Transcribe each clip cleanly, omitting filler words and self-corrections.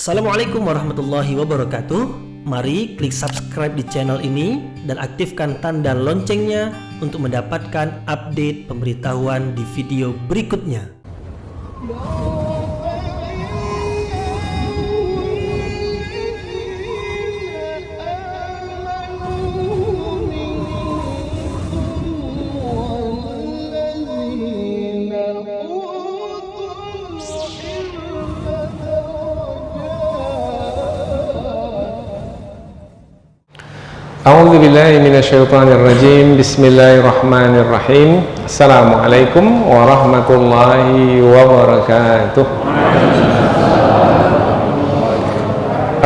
Assalamualaikum warahmatullahi wabarakatuh. Mari klik subscribe di channel ini dan aktifkan tanda loncengnya untuk mendapatkan update pemberitahuan di video berikutnya. A'udzu billahi minasyaitonir rajim. Bismillahirrahmanirrahim. Assalamualaikum warahmatullahi wabarakatuh.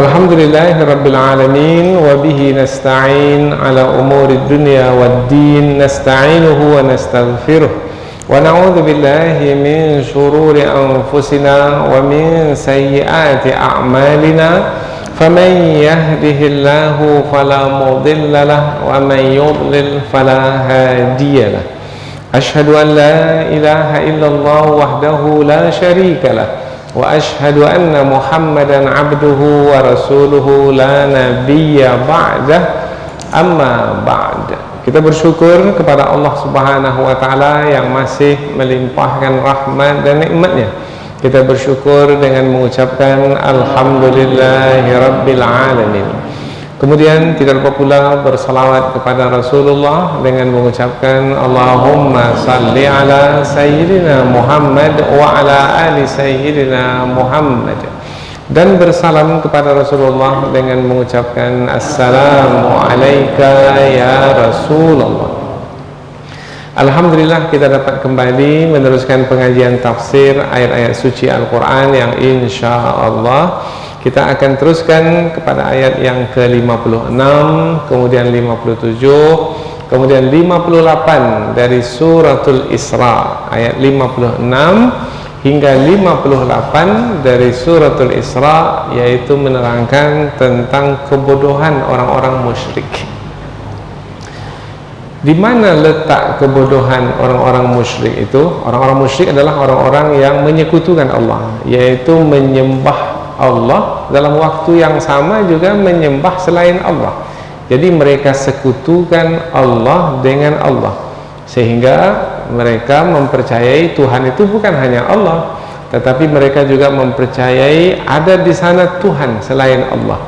Alhamdulillahirabbil alamin wa bihi nasta'in ala umurid dunya waddin. Nasta'inuhu wa nastaghfiruh wa na'udzu billahi min shururi anfusina wa min sayyiati a'malina. فمن يهده الله فلا مضل له ومن يضلل فلا هادي له أشهد أن لا إله إلا الله وحده لا شريك له وأشهد أن محمدا عبده ورسوله لا نبي بعده أما بعد. Kita bersyukur kepada Allah Subhanahu wa taala yang masih melimpahkan rahmat dan nikmatnya. Kita bersyukur dengan mengucapkan Alhamdulillahirabbil alamin. Kemudian tidak lupa pula bersalawat kepada Rasulullah dengan mengucapkan Allahumma salli ala Sayyidina Muhammad wa ala ali Sayyidina Muhammad, dan bersalam kepada Rasulullah dengan mengucapkan Assalamu alayka ya Rasulullah. Alhamdulillah kita dapat kembali meneruskan pengajian tafsir ayat-ayat suci Al-Quran yang insya Allah kita akan teruskan kepada ayat yang ke-56, kemudian 57, kemudian 58 dari suratul Isra, ayat 56 hingga 58 dari suratul Isra, yaitu menerangkan tentang kebodohan orang-orang musyrik. Di mana letak kebodohan orang-orang musyrik itu? Orang-orang musyrik adalah orang-orang yang menyekutukan Allah, yaitu menyembah Allah dalam waktu yang sama juga menyembah selain Allah. Jadi mereka sekutukan Allah dengan Allah, sehingga mereka mempercayai Tuhan itu bukan hanya Allah, tetapi mereka juga mempercayai ada di sana Tuhan selain Allah.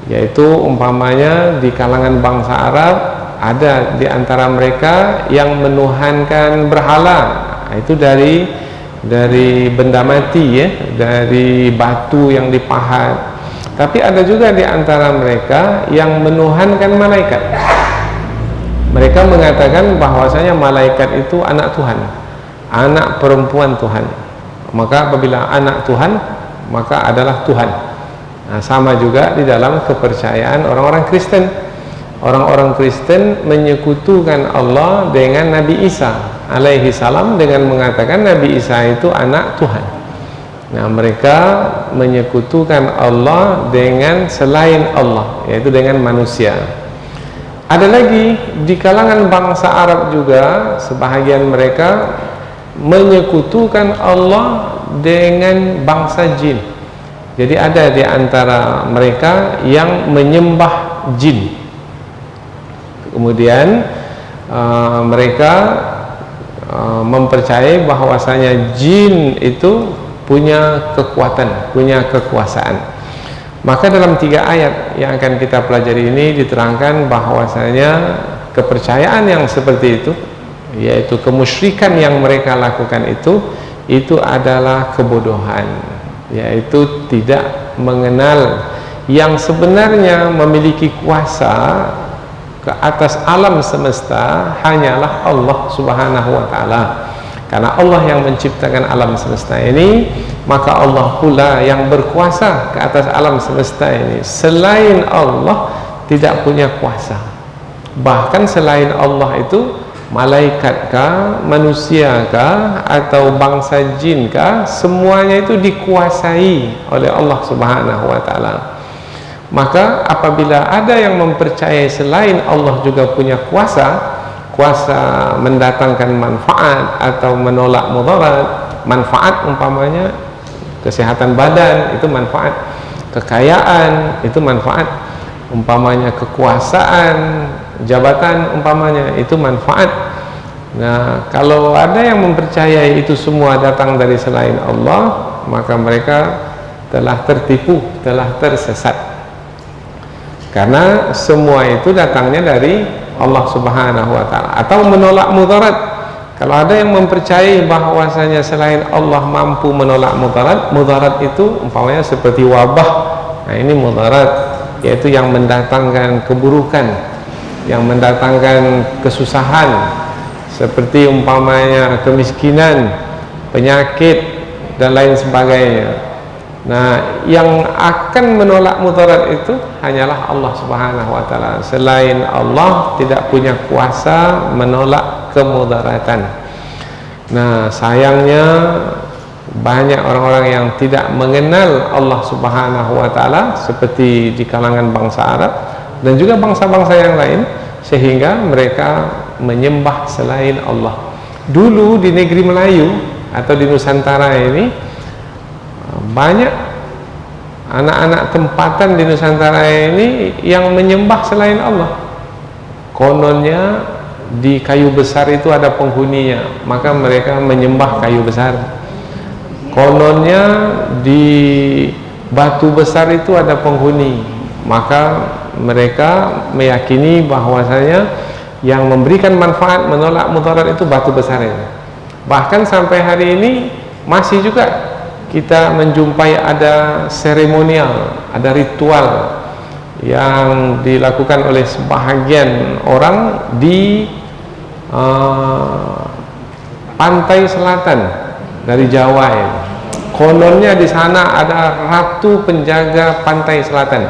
Yaitu umpamanya di kalangan bangsa Arab ada di antara mereka yang menuhankan berhala, itu dari benda mati, ya, dari batu yang dipahat. Tapi ada juga di antara mereka yang menuhankan malaikat. Mereka mengatakan bahwasanya malaikat itu anak Tuhan, anak perempuan Tuhan. Maka apabila anak Tuhan, maka adalah Tuhan. Nah, sama juga di dalam kepercayaan orang-orang Kristen. Orang-orang Kristen menyekutukan Allah dengan Nabi Isa alaihi salam dengan mengatakan Nabi Isa itu anak Tuhan. Nah, mereka menyekutukan Allah dengan selain Allah, yaitu dengan manusia. Ada lagi di kalangan bangsa Arab juga sebahagian mereka menyekutukan Allah dengan bangsa jin. Jadi ada di antara mereka yang menyembah jin. Kemudian mereka mempercayai bahwasanya jin itu punya kekuatan, punya kekuasaan. Maka dalam 3 ayat yang akan kita pelajari ini diterangkan bahwasanya kepercayaan yang seperti itu, yaitu kemusyrikan yang mereka lakukan itu adalah kebodohan, yaitu tidak mengenal yang sebenarnya memiliki kuasa ke atas alam semesta hanyalah Allah Subhanahu wa taala. Karena Allah yang menciptakan alam semesta ini, maka Allah pula yang berkuasa ke atas alam semesta ini. Selain Allah tidak punya kuasa. Bahkan selain Allah itu malaikat kah, manusia kah, atau bangsa jin kah, semuanya itu dikuasai oleh Allah Subhanahu wa taala. Maka apabila ada yang mempercayai selain Allah juga punya kuasa mendatangkan manfaat atau menolak mudarat, manfaat umpamanya kesehatan badan itu manfaat, kekayaan itu manfaat, umpamanya kekuasaan, jabatan umpamanya itu manfaat. Nah, kalau ada yang mempercayai itu semua datang dari selain Allah, maka mereka telah tertipu, telah tersesat. Karena semua itu datangnya dari Allah Subhanahu wa taala, atau menolak mudarat. Kalau ada yang mempercayai bahwasanya selain Allah mampu menolak mudarat, mudarat itu umpamanya seperti wabah. Nah, ini mudarat, yaitu yang mendatangkan keburukan, yang mendatangkan kesusahan, seperti umpamanya kemiskinan, penyakit dan lain sebagainya. Nah, yang akan menolak mudarat itu hanyalah Allah Subhanahu wa taala. Selain Allah tidak punya kuasa menolak kemudaratan. Nah, sayangnya banyak orang-orang yang tidak mengenal Allah Subhanahu wa taala, seperti di kalangan bangsa Arab dan juga bangsa-bangsa yang lain, sehingga mereka menyembah selain Allah. Dulu di negeri Melayu atau di Nusantara ini banyak anak-anak tempatan di Nusantara ini yang menyembah selain Allah. Kononnya di kayu besar itu ada penghuninya, maka mereka menyembah kayu besar. Kononnya di batu besar itu ada penghuni, maka mereka meyakini bahwasanya yang memberikan manfaat menolak mudarat itu batu besar ini. Bahkan sampai hari ini masih juga kita menjumpai ada seremonial, ada ritual yang dilakukan oleh sebahagian orang di pantai selatan dari Jawa ini. Kononnya di sana ada ratu penjaga pantai selatan,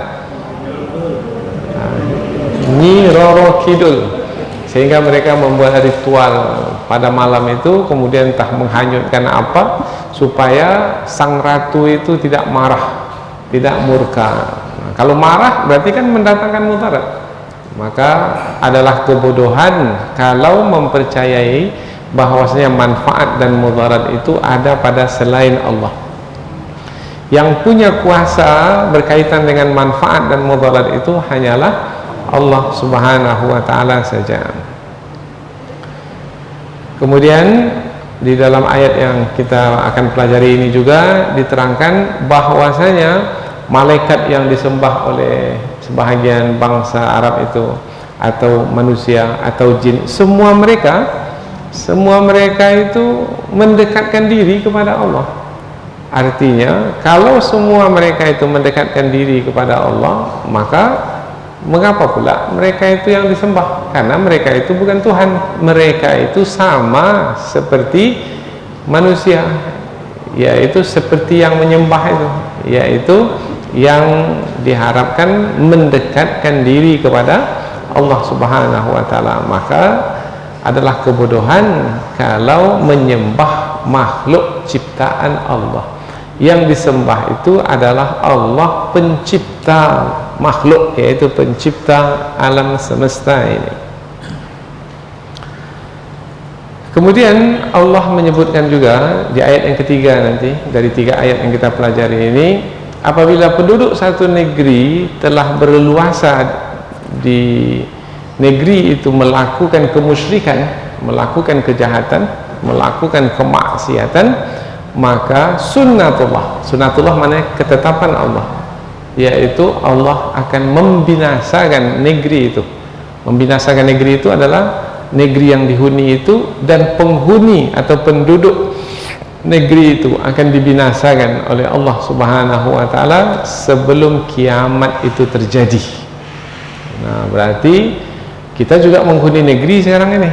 Nyi Roro Kidul, sehingga mereka membuat ritual pada malam itu, kemudian entah menghanyutkan apa supaya sang ratu itu tidak marah, tidak murka. Nah, kalau marah berarti kan mendatangkan mudarat. Maka adalah kebodohan kalau mempercayai bahwasanya manfaat dan mudarat itu ada pada selain Allah. Yang punya kuasa berkaitan dengan manfaat dan mudarat itu hanyalah Allah Subhanahu wa taala saja. Kemudian di dalam ayat yang kita akan pelajari ini juga diterangkan bahwasanya malaikat yang disembah oleh sebahagian bangsa Arab itu, atau manusia atau jin, semua mereka itu mendekatkan diri kepada Allah. Artinya kalau semua mereka itu mendekatkan diri kepada Allah, maka mengapa pula mereka itu yang disembah? Karena mereka itu bukan Tuhan, mereka itu sama seperti manusia, yaitu seperti yang menyembah itu, yaitu yang diharapkan mendekatkan diri kepada Allah Subhanahu wa taala. Maka adalah kebodohan kalau menyembah makhluk ciptaan Allah. Yang disembah itu adalah Allah pencipta makhluk, yaitu pencipta alam semesta ini. Kemudian Allah menyebutkan juga di ayat yang ketiga nanti dari 3 ayat yang kita pelajari ini, apabila penduduk satu negeri telah berleluasa di negeri itu melakukan kemusyrikan, melakukan kejahatan, melakukan kemaksiatan, maka sunnatullah maknanya ketetapan Allah, yaitu Allah akan membinasakan negeri itu. Membinasakan negeri itu adalah negeri yang dihuni itu, dan penghuni atau penduduk negeri itu akan dibinasakan oleh Allah Subhanahu wa taala sebelum kiamat itu terjadi. Nah, berarti kita juga menghuni negeri sekarang ini.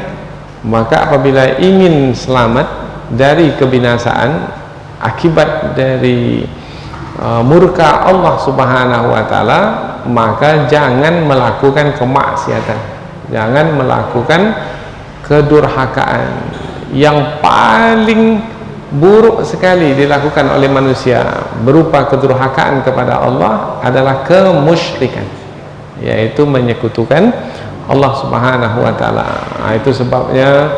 Maka apabila ingin selamat dari kebinasaan akibat dari murka Allah Subhanahu wa taala, maka jangan melakukan kemaksiatan, jangan melakukan kedurhakaan. Yang paling buruk sekali dilakukan oleh manusia berupa kedurhakaan kepada Allah adalah kemusyrikan, yaitu menyekutukan Allah Subhanahu wa taala. Itu sebabnya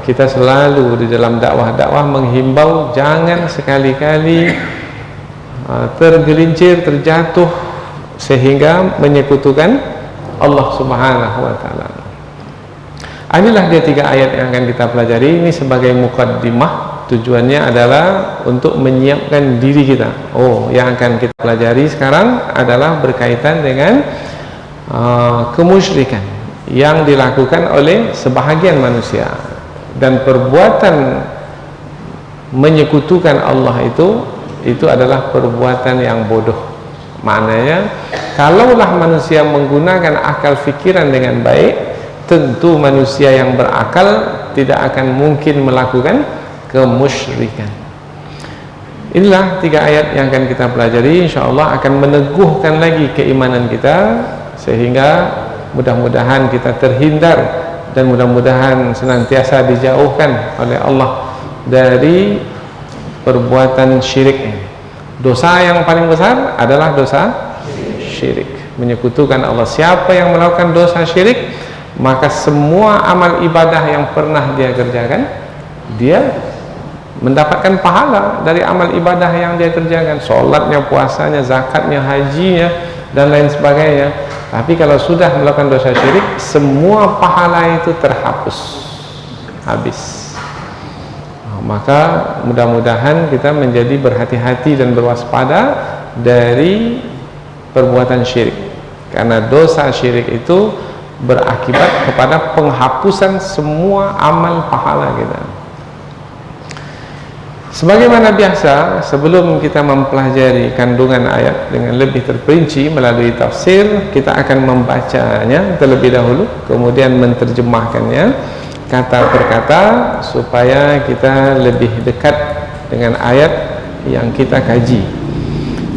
kita selalu di dalam dakwah-dakwah menghimbau jangan sekali-kali tergelincir, terjatuh sehingga menyekutukan Allah Subhanahu wa taala. Inilah dia 3 ayat yang akan kita pelajari. Ini sebagai mukaddimah. Tujuannya adalah untuk menyiapkan diri kita. Yang akan kita pelajari sekarang adalah berkaitan dengan kemusyrikan yang dilakukan oleh sebahagian manusia, dan perbuatan menyekutukan Allah itu adalah perbuatan yang bodoh. Maknanya, kalaulah manusia menggunakan akal fikiran dengan baik, tentu manusia yang berakal tidak akan mungkin melakukan kemusyrikan. Inilah 3 ayat yang akan kita pelajari. InsyaAllah akan meneguhkan lagi keimanan kita, sehingga mudah-mudahan kita terhindar dan mudah-mudahan senantiasa dijauhkan oleh Allah dari perbuatan syirik. Dosa yang paling besar adalah dosa syirik, menyekutukan Allah. Siapa yang melakukan dosa syirik, maka semua amal ibadah yang pernah dia kerjakan, dia mendapatkan pahala dari amal ibadah yang dia kerjakan, sholatnya, puasanya, zakatnya, hajinya, dan lain sebagainya. Tapi kalau sudah melakukan dosa syirik, semua pahala itu terhapus, habis. Maka mudah-mudahan kita menjadi berhati-hati dan berwaspada dari perbuatan syirik, karena dosa syirik itu berakibat kepada penghapusan semua amal pahala kita. Sebagaimana biasa, sebelum kita mempelajari kandungan ayat dengan lebih terperinci melalui tafsir, kita akan membacanya terlebih dahulu, kemudian menerjemahkannya kata per kata, supaya kita lebih dekat dengan ayat yang kita kaji.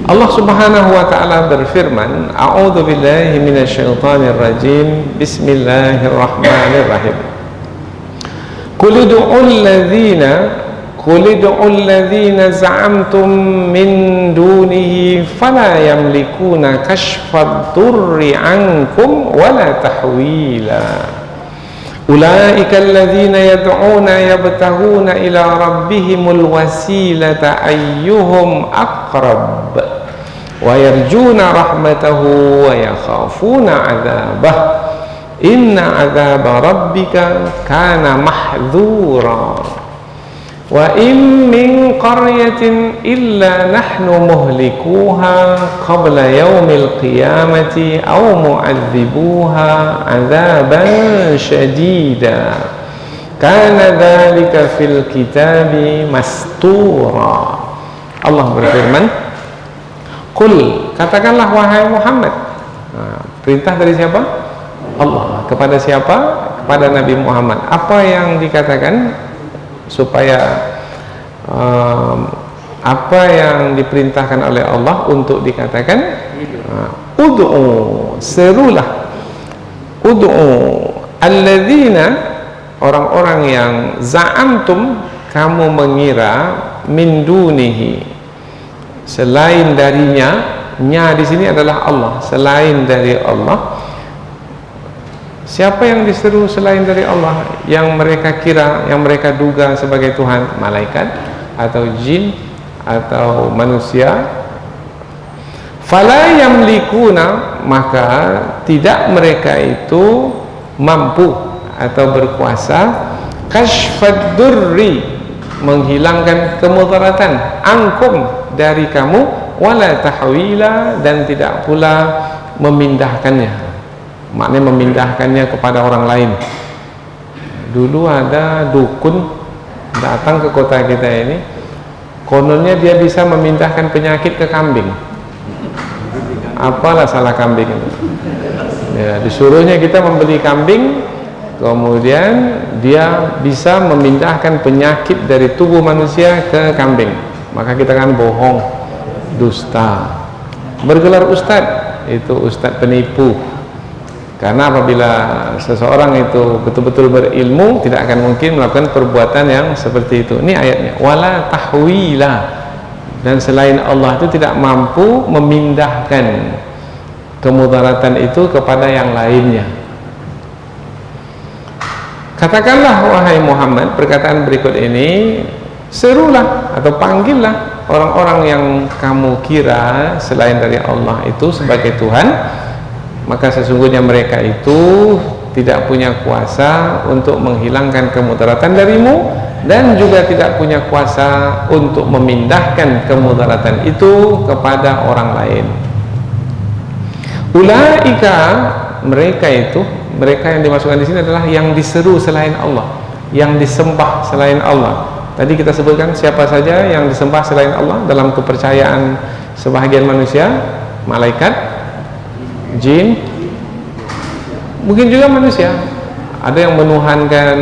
Allah Subhanahu wa taala berfirman, A'udzu billahi minasyaitonir rajim. Bismillahirrahmanirrahim. Qul ud'ul ladzina za'amtum min dunihi fala yamlikuna kashfad durri 'ankum wala tahwila. Ulaika alladzina yad'una yabtaghuna ila rabbihimul wasilata ayyuhum aqrab wa yarjuna rahmatahu wa yakhafuna 'adzabah inna 'adzaba rabbika kana mahdhura wa in min qaryatin illa nahnu muhlikuha qabla yaumil qiyamati aw mu'adzibuha 'adzaban syadida kana dzalika fil kitabi mastura. Allah berfirman, Qul, katakanlah wahai Muhammad. Perintah dari siapa? Allah. Kepada siapa? Kepada Nabi Muhammad. Apa yang dikatakan? Supaya apa yang diperintahkan oleh Allah untuk dikatakan, ud'u, serulah, ud'u alladzina, orang-orang yang za'amtum, kamu mengira, min dunihi, selain darinya. Nya di sini adalah Allah, selain dari Allah. Siapa yang diseru selain dari Allah, yang mereka kira, yang mereka duga sebagai Tuhan? Malaikat atau jin atau manusia? Fala yamlikuna, maka tidak mereka itu mampu atau berkuasa kashfad durri, menghilangkan kemudaratan, angkum, dari kamu, wala tahwila, dan tidak pula memindahkannya. Maknanya memindahkannya kepada orang lain. Dulu ada dukun datang ke kota kita ini, kononnya dia bisa memindahkan penyakit ke kambing. Apalah salah kambing itu? Ya, disuruhnya kita membeli kambing, kemudian dia bisa memindahkan penyakit dari tubuh manusia ke kambing. Maka kita kan bohong, dusta. Bergelar ustadz, itu ustadz penipu. Karena apabila seseorang itu betul-betul berilmu, tidak akan mungkin melakukan perbuatan yang seperti itu. Ini ayatnya, wala tahwila, dan selain Allah itu tidak mampu memindahkan kemudaratan itu kepada yang lainnya. Katakanlah wahai Muhammad, perkataan berikut ini, serulah atau panggillah orang-orang yang kamu kira selain dari Allah itu sebagai Tuhan, maka sesungguhnya mereka itu tidak punya kuasa untuk menghilangkan kemudaratan darimu, dan juga tidak punya kuasa untuk memindahkan kemudaratan itu kepada orang lain. Ulaika, mereka itu, mereka yang dimasukkan di sini adalah yang diseru selain Allah, yang disembah selain Allah. Tadi kita sebutkan siapa saja yang disembah selain Allah dalam kepercayaan sebahagian manusia, malaikat, jin, mungkin juga manusia. Ada yang menuhankan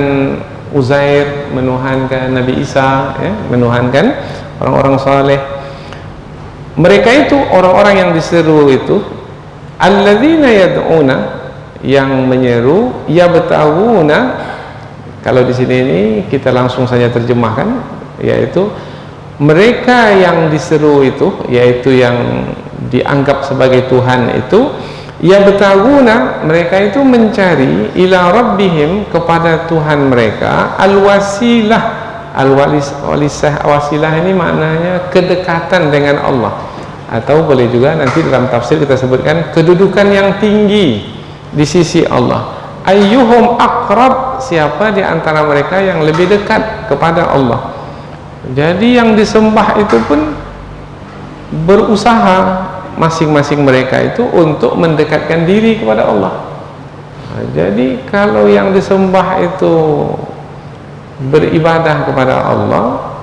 Uzair, menuhankan Nabi Isa, ya, menuhankan orang-orang saleh. Mereka itu orang-orang yang diseru itu, alladzina yad'una, yang menyeru, yabtaguna. Kalau di sini ini kita langsung saja terjemahkan, yaitu mereka yang diseru itu, yaitu yang dianggap sebagai Tuhan itu, yabtaguna, mereka itu mencari ila rabbihim, kepada Tuhan mereka, al-wasilah. Al-wasilah ini maknanya kedekatan dengan Allah, atau boleh juga nanti dalam tafsir kita sebutkan kedudukan yang tinggi di sisi Allah. Ayyuhum aqrab, siapa di antara mereka yang lebih dekat kepada Allah. Jadi yang disembah itu pun berusaha masing-masing mereka itu untuk mendekatkan diri kepada Allah. Jadi kalau yang disembah itu beribadah kepada Allah,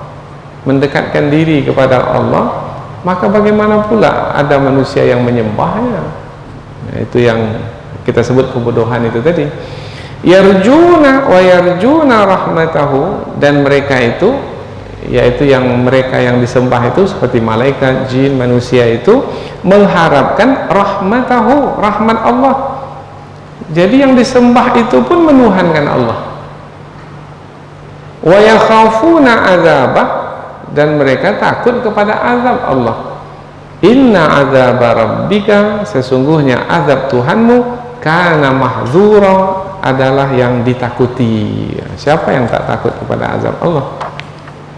mendekatkan diri kepada Allah, maka bagaimana pula ada manusia yang menyembahnya? Itu yang kita sebut kebodohan itu tadi. Yarjuna wa yarjuna rahmatahu, dan mereka itu, yaitu yang mereka yang disembah itu seperti malaikat, jin, manusia itu mengharapkan rahmatahu, rahmat Allah. Jadi yang disembah itu pun menuhankan Allah. Wa yakhafuna azabah, dan mereka takut kepada azab Allah. Inna azab rabbika, sesungguhnya azab Tuhanmu, kana mahdzura, adalah yang ditakuti. Siapa yang tak takut kepada azab Allah?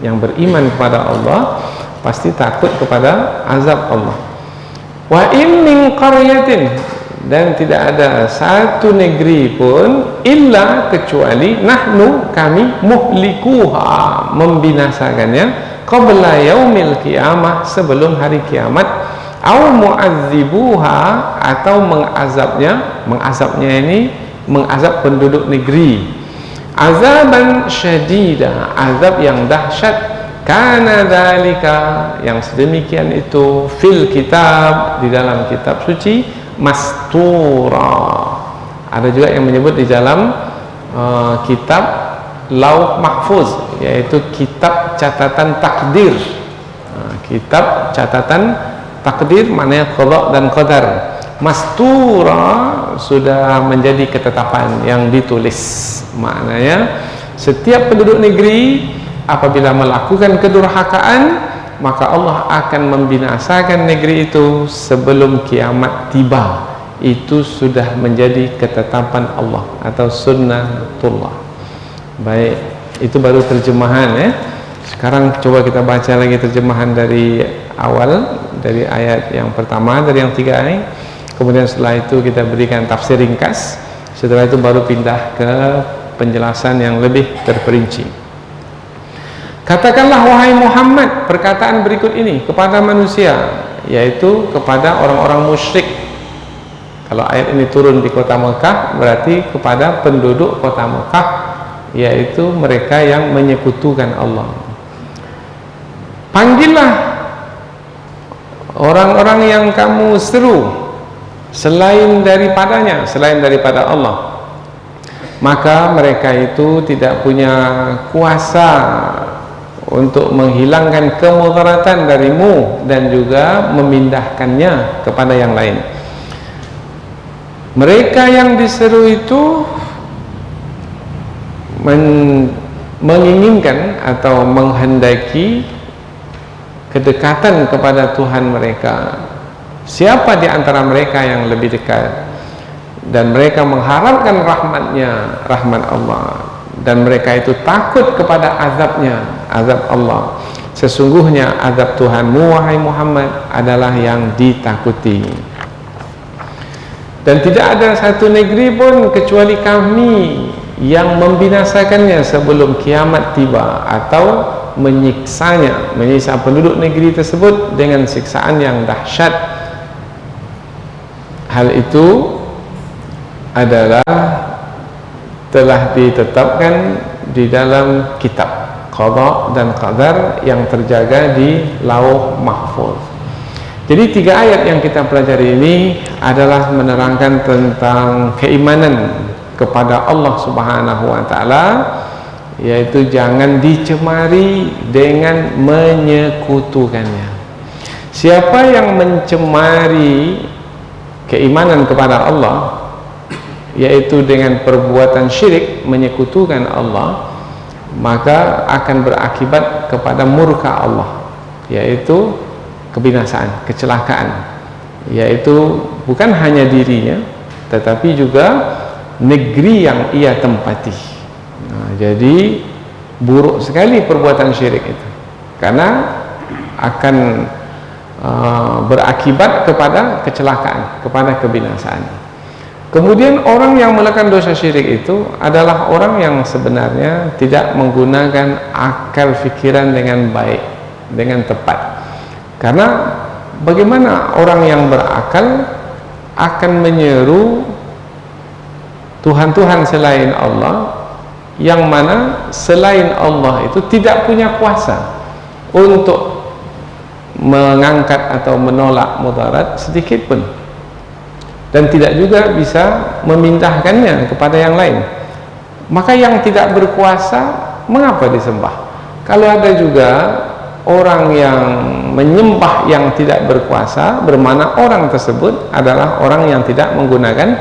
Yang beriman kepada Allah pasti takut kepada azab Allah. Wa in min qaryatin, dan tidak ada satu negeri pun, illa, kecuali, nahnu, kami, muhlikuha, membinasakannya, qabla yaumil qiyamah, sebelum hari kiamat, au mu'adzibuha, atau mengazabnya ini mengazab penduduk negeri, azaban syadida, azab yang dahsyat, kana dzalika, yang sedemikian itu, fil kitab, di dalam kitab suci, mastura. Ada juga yang menyebut di dalam kitab Lauh Mahfuz, yaitu kitab catatan takdir. Kitab catatan takdir maknanya qada dan qadar. Mastura, sudah menjadi ketetapan yang ditulis. Maknanya setiap penduduk negeri apabila melakukan kedurhakaan, maka Allah akan membinasakan negeri itu sebelum kiamat tiba. Itu sudah menjadi ketetapan Allah atau sunnatullah. Baik, itu baru terjemahan ya. Sekarang coba kita baca lagi terjemahan dari awal, dari ayat yang pertama, dari yang 3 ini. Kemudian setelah itu kita berikan tafsir ringkas. Setelah itu baru pindah ke penjelasan yang lebih terperinci. Katakanlah wahai Muhammad perkataan berikut ini kepada manusia, yaitu kepada orang-orang musyrik. Kalau ayat ini turun di kota Mekah, berarti kepada penduduk kota Mekah, yaitu mereka yang menyekutukan Allah. Panggillah orang-orang yang kamu seru selain daripadanya, selain daripada Allah, maka mereka itu tidak punya kuasa untuk menghilangkan kemudaratan darimu dan juga memindahkannya kepada yang lain. Mereka yang diseru itu menginginkan atau menghendaki kedekatan kepada Tuhan mereka. Siapa di antara mereka yang lebih dekat, dan mereka mengharapkan rahmatnya, rahmat Allah, dan mereka itu takut kepada azabnya, azab Allah. sesungguhnya azab Tuhanmu wahai Muhammad adalah yang ditakuti. Dan tidak ada satu negeri pun kecuali kami yang membinasakannya sebelum kiamat tiba atau menyiksanya, menyiksa penduduk negeri tersebut dengan siksaan yang dahsyat. Hal itu adalah telah ditetapkan di dalam kitab qada dan qadar yang terjaga di Lauh Mahfuz. Jadi 3 ayat yang kita pelajari ini adalah menerangkan tentang keimanan kepada Allah Subhanahu wa taala, yaitu jangan dicemari dengan menyekutukannya. Siapa yang mencemari keimanan kepada Allah, yaitu dengan perbuatan syirik, menyekutukan Allah, maka akan berakibat kepada murka Allah, yaitu kebinasaan, kecelakaan, yaitu bukan hanya dirinya tetapi juga negeri yang ia tempati. Jadi buruk sekali perbuatan syirik itu, karena akan berakibat kepada kecelakaan, kepada kebinasaan. Kemudian orang yang melakukan dosa syirik itu adalah orang yang sebenarnya tidak menggunakan akal fikiran dengan baik, dengan tepat. Karena bagaimana orang yang berakal akan menyeru Tuhan-Tuhan selain Allah, yang mana selain Allah itu tidak punya kuasa untuk mengangkat atau menolak mudarat sedikit pun, dan tidak juga bisa memindahkannya kepada yang lain. Maka yang tidak berkuasa mengapa disembah? Kalau ada juga orang yang menyembah yang tidak berkuasa, bermakna orang tersebut adalah orang yang tidak menggunakan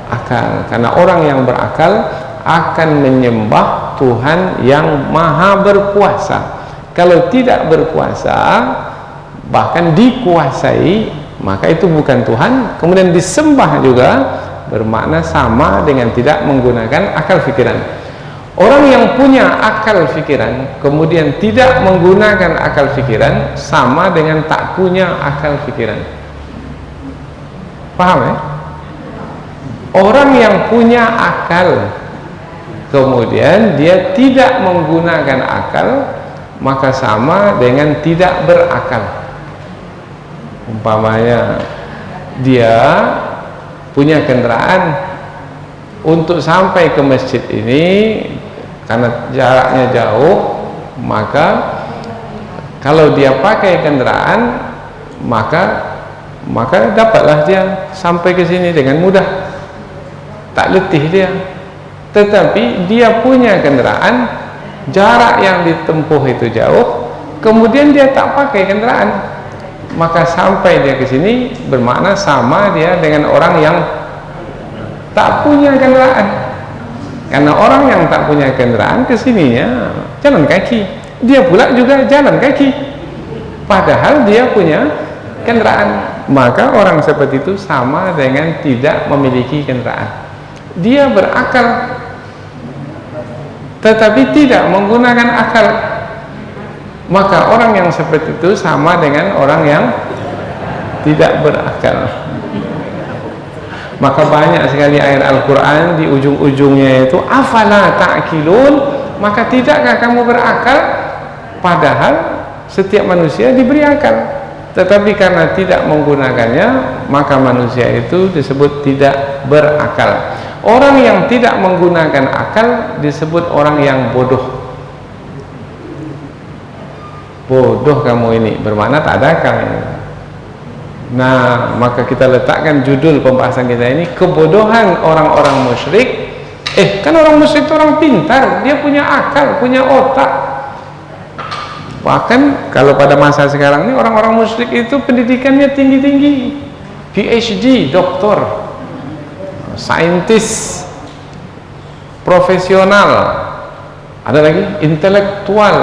akal. Karena orang yang berakal akan menyembah Tuhan yang maha berkuasa. Kalau tidak berkuasa, bahkan dikuasai, maka itu bukan Tuhan. Kemudian disembah juga bermakna sama dengan tidak menggunakan akal fikiran. Orang yang punya akal fikiran kemudian tidak menggunakan akal fikiran sama dengan tak punya akal fikiran. Paham ya? Orang yang punya akal kemudian dia tidak menggunakan akal, maka sama dengan tidak berakal. Umpamanya dia punya kendaraan untuk sampai ke masjid ini, karena jaraknya jauh, maka kalau dia pakai kendaraan maka dapatlah dia sampai ke sini dengan mudah, tak letih dia. Tetapi dia punya kendaraan, jarak yang ditempuh itu jauh, kemudian dia tak pakai kendaraan, maka sampai dia ke sini bermakna sama dia dengan orang yang tak punya kendaraan. Karena orang yang tak punya kendaraan kesininya jalan kaki, dia pula juga jalan kaki, padahal dia punya kendaraan. Maka orang seperti itu sama dengan tidak memiliki kendaraan. Dia berakal tetapi tidak menggunakan akal, maka orang yang seperti itu sama dengan orang yang tidak berakal. Maka banyak sekali ayat Al-Quran di ujung-ujungnya itu afala ta'qilun, maka tidakkah kamu berakal? Padahal setiap manusia diberi akal, tetapi karena tidak menggunakannya, maka manusia itu disebut tidak berakal. Orang yang tidak menggunakan akal disebut orang yang bodoh. Bodoh kamu ini, bermakna tak ada akal. Nah, maka kita letakkan judul pembahasan kita ini, kebodohan orang-orang musyrik. Kan orang musyrik itu orang pintar, dia punya akal, punya otak. Bahkan kalau pada masa sekarang ini orang-orang musyrik itu pendidikannya tinggi-tinggi, PhD, doktor, saintis, profesional, ada lagi intelektual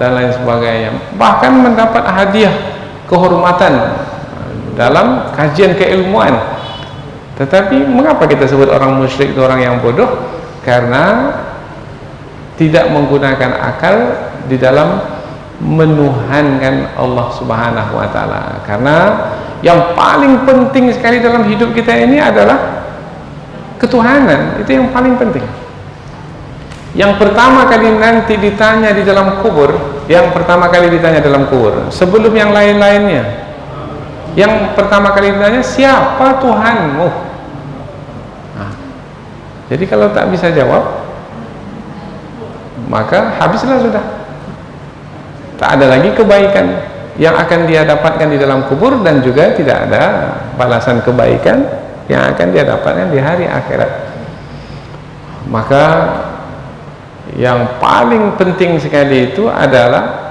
dan lain sebagainya, bahkan mendapat hadiah kehormatan dalam kajian keilmuan. Tetapi mengapa kita sebut orang musyrik itu orang yang bodoh? Karena tidak menggunakan akal di dalam menuhankan Allah Subhanahu wa taala. Karena yang paling penting sekali dalam hidup kita ini adalah ketuhanan. Itu yang paling penting. Yang pertama kali nanti ditanya di dalam kubur, sebelum yang lain-lainnya. Yang pertama kali ditanya, siapa Tuhanmu? Nah, jadi kalau tak bisa jawab, maka habislah sudah. Tak ada lagi kebaikan yang akan dia dapatkan di dalam kubur, dan juga tidak ada balasan kebaikan yang akan dia dapatkan di hari akhirat. Maka yang paling penting sekali itu adalah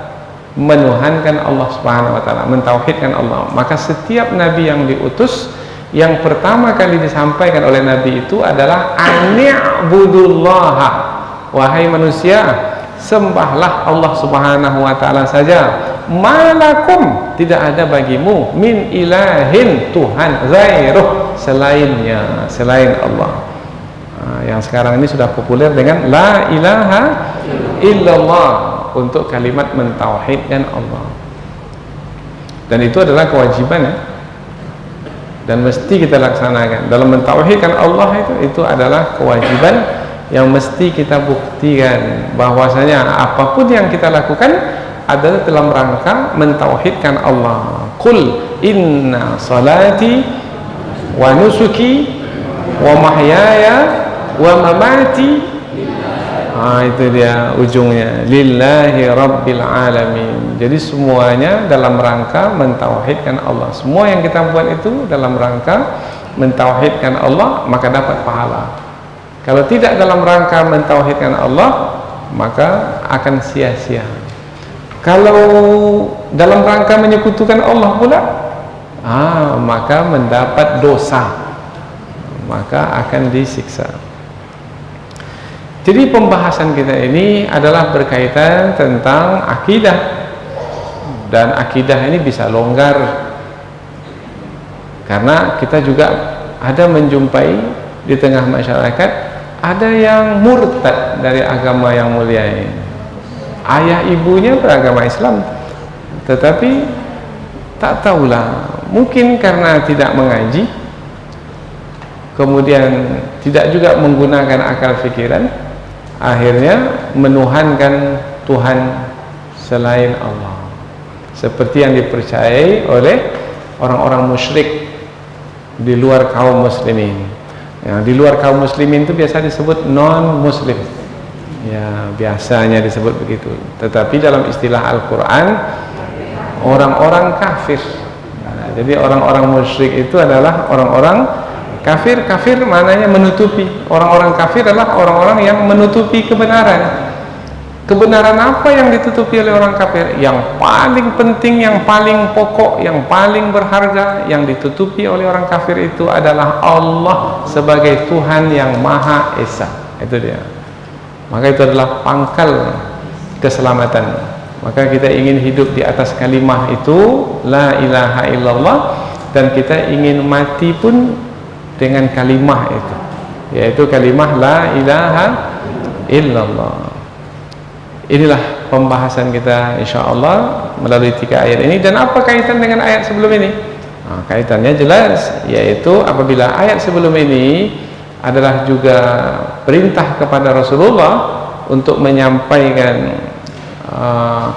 menuhankan Allah Subhanahu wa taala, mentauhidkan Allah. Maka setiap nabi yang diutus, yang pertama kali disampaikan oleh nabi itu adalah ani'budullaha, wahai manusia, sembahlah Allah Subhanahu wa taala saja. Malakum, tidak ada bagimu, min ilahin, Tuhan ghairuh, selainnya, selain Allah. Yang sekarang ini sudah populer dengan la ilaha illallah, untuk kalimat mentauhidkan Allah. Dan itu adalah kewajiban, ya, dan mesti kita laksanakan. Dalam mentauhidkan Allah itu adalah kewajiban yang mesti kita buktikan bahwasanya apapun yang kita lakukan adalah dalam rangka mentauhidkan Allah. Qul inna salati wa nusuki wa mahyaya wa mamati, itu dia ujungnya, lillahi rabbil alamin. Jadi semuanya dalam rangka mentauhidkan Allah. Semua yang kita buat itu dalam rangka mentauhidkan Allah, maka dapat pahala. Kalau tidak dalam rangka mentauhidkan Allah, maka akan sia-sia. Kalau dalam rangka menyekutukan Allah pula, maka mendapat dosa, maka akan disiksa. Jadi pembahasan kita ini adalah berkaitan tentang akidah, dan akidah ini bisa longgar karena kita juga ada menjumpai di tengah masyarakat ada yang murtad dari agama yang mulia ini. Ayah ibunya beragama Islam, tetapi tak tahulah, mungkin karena tidak mengaji, kemudian tidak juga menggunakan akal fikiran, akhirnya menuhankan Tuhan selain Allah, seperti yang dipercayai oleh orang-orang musyrik di luar kaum muslimin. Di luar kaum muslimin itu biasa disebut non-muslim, ya, biasanya disebut begitu. Tetapi dalam istilah Al-Quran, orang-orang kafir. Jadi orang-orang musyrik itu adalah orang-orang kafir. Kafir maknanya menutupi. Orang-orang kafir adalah orang-orang yang menutupi kebenaran. Kebenaran apa yang ditutupi oleh orang kafir? Yang paling penting, yang paling pokok, yang paling berharga, yang ditutupi oleh orang kafir itu adalah Allah sebagai Tuhan yang Maha Esa. Itu dia. Maka itu adalah pangkal keselamatan. Maka kita ingin hidup di atas kalimah itu, la ilaha illallah, dan kita ingin mati pun dengan kalimah itu, yaitu kalimah la ilaha illallah. Inilah pembahasan kita insyaallah melalui 3 ayat ini. Dan apa kaitan dengan ayat sebelum ini? Kaitannya jelas, yaitu apabila ayat sebelum ini adalah juga perintah kepada Rasulullah untuk menyampaikan,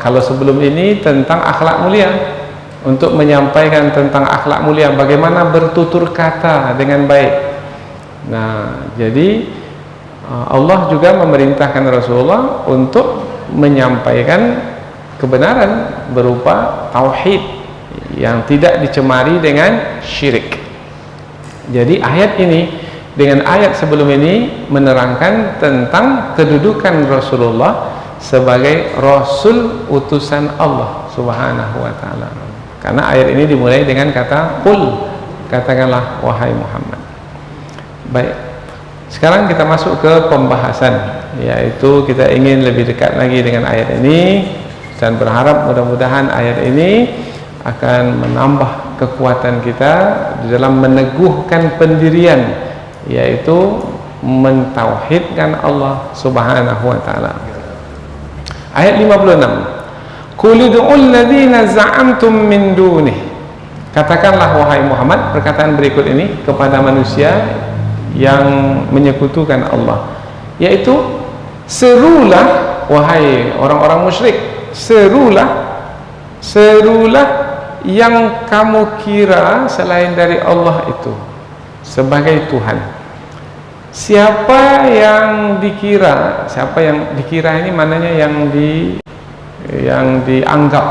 kalau sebelum ini tentang akhlak mulia, untuk menyampaikan tentang akhlak mulia, bagaimana bertutur kata dengan baik. Nah, jadi Allah juga memerintahkan Rasulullah untuk menyampaikan kebenaran berupa tauhid yang tidak dicemari dengan syirik. Jadi ayat ini dengan ayat sebelum ini menerangkan tentang kedudukan Rasulullah sebagai Rasul utusan Allah Subhanahu wa ta'ala. Karena ayat ini dimulai dengan kata qul, katakanlah wahai Muhammad. Baik, sekarang kita masuk ke pembahasan, yaitu kita ingin lebih dekat lagi dengan ayat ini, dan berharap mudah-mudahan ayat ini akan menambah kekuatan kita di dalam meneguhkan pendirian, yaitu mentauhidkan Allah Subhanahu wa ta'ala. Ayat 56, qul ud'ul ladzina za'amtum min dunih. Katakanlah wahai Muhammad perkataan berikut ini kepada manusia yang menyekutukan Allah, yaitu serulah wahai orang-orang musyrik, serulah yang kamu kira selain dari Allah itu sebagai Tuhan. Siapa yang dikira ini maknanya yang dianggap,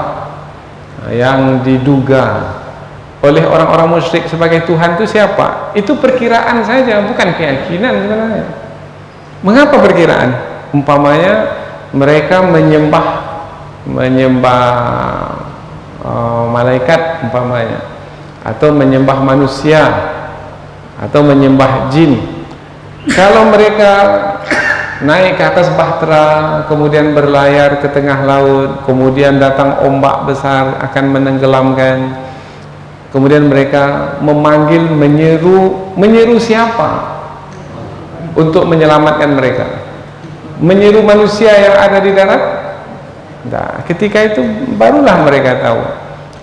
yang diduga oleh orang-orang musyrik sebagai Tuhan itu siapa? Itu perkiraan saja, bukan keyakinan sebenarnya. Mengapa perkiraan? Umpamanya mereka menyembah malaikat umpamanya, atau menyembah manusia, atau menyembah jin. Kalau mereka naik ke atas bahtera, kemudian berlayar ke tengah laut, kemudian datang ombak besar akan menenggelamkan, kemudian mereka memanggil, menyeru siapa untuk menyelamatkan mereka? Menyeru manusia yang ada di darat? Nah, ketika itu barulah mereka tahu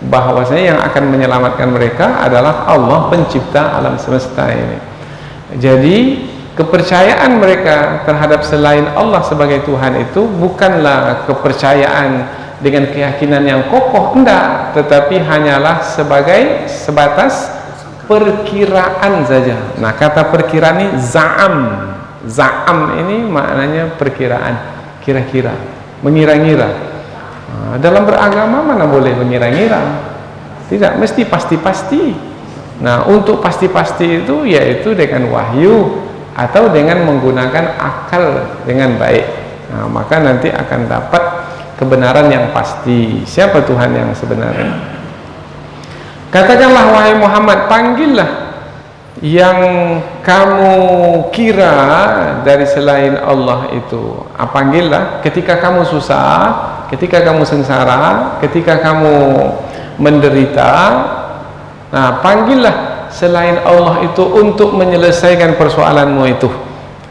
bahwasanya yang akan menyelamatkan mereka adalah Allah pencipta alam semesta ini. Jadi kepercayaan mereka terhadap selain Allah sebagai Tuhan itu bukanlah kepercayaan dengan keyakinan yang kokoh, enggak, tetapi hanyalah sebatas perkiraan saja. Nah, kata perkiraan ini za'am ini maknanya perkiraan, kira-kira, mengira-ngira. Nah, dalam beragama mana boleh mengira-ngira, tidak mesti pasti-pasti. Nah, untuk pasti-pasti itu yaitu dengan wahyu atau dengan menggunakan akal dengan baik. Nah, maka nanti akan dapat kebenaran yang pasti, siapa Tuhan yang sebenarnya. Katakanlah wahai Muhammad, panggillah yang kamu kira dari selain Allah itu. Panggillah ketika kamu susah, ketika kamu sengsara, ketika kamu menderita. Nah, panggillah selain Allah itu untuk menyelesaikan persoalanmu itu.